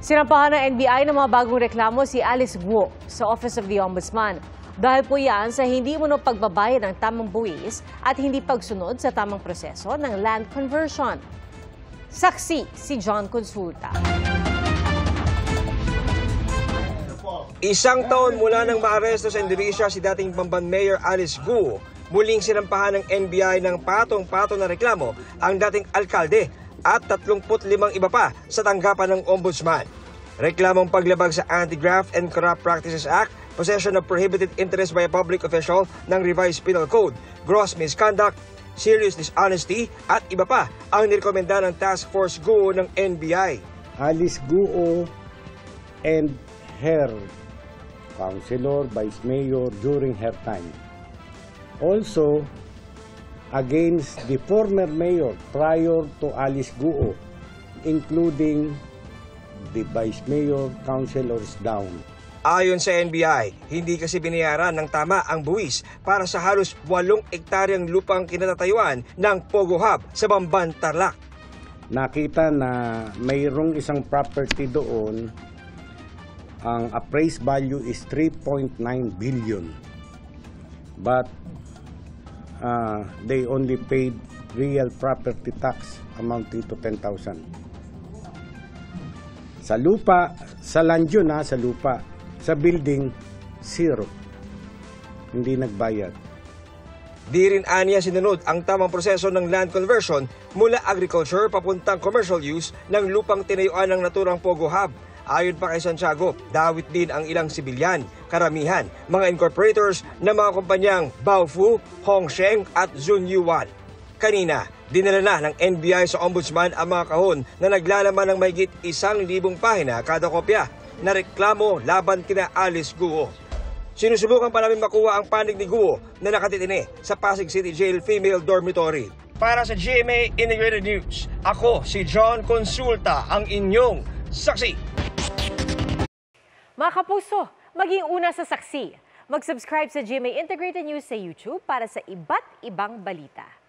Sinampahan ng NBI ng mga bagong reklamo si Alice Guo sa Office of the Ombudsman. Dahil po yan sa hindi umano pagbabayad ng tamang buwis at hindi pagsunod sa tamang proseso ng land conversion. Saksi si John Consulta. Isang taon mula nang maaresto sa Indonesia si dating Bamban Mayor Alice Guo, muling sinampahan ng NBI ng patong-patong na reklamo ang dating alkalde at 35 iba pa sa tanggapan ng Ombudsman. Reklamong paglabag sa Anti-Graft and Corrupt Practices Act, possession of prohibited interest by a public official ng Revised Penal Code, gross misconduct, serious dishonesty at iba pa ang nirekomenda ng Task Force Guo ng NBI. Alice Guo and her councilor, vice mayor during her time. Also, against the former mayor prior to Alice Guo, including the vice mayor, councilors down. Ayon sa NBI, hindi kasi binayaran ng tama ang buwis para sa halos 8 ektaryang lupang kinatatayuan ng Pogo Hub sa Bamban, Tarlac. Nakita na mayroong isang property doon, ang appraised value is 3.9 billion. But they only paid real property tax amounting to 10,000. Sa lupa, sa land yun sa lupa. Sa building, 0. Hindi nagbayad. Di rin aniya sinunod ang tamang proseso ng land conversion mula agriculture papuntang commercial use ng lupang tinayuan ng naturang Pogo Hub. Ayon pa kay Santiago, dawit din ang ilang sibilyan, karamihan, mga incorporators ng mga kumpanyang Baofu, Hongsheng at Zunyuan. Kanina, dinala na ng NBI sa Ombudsman ang mga kahon na naglalaman ng mahigit 1,000 pahina kada kopya na reklamo laban kina Alice Guo. Sinusubukan pa namin makuha ang panig ni Guo na nakatitini sa Pasig City Jail Female Dormitory. Para sa GMA Integrated News, ako si John Consulta, ang inyong saksi. Mga kapuso, maging una sa saksi. Mag-subscribe sa GMA Integrated News sa YouTube para sa iba't ibang balita.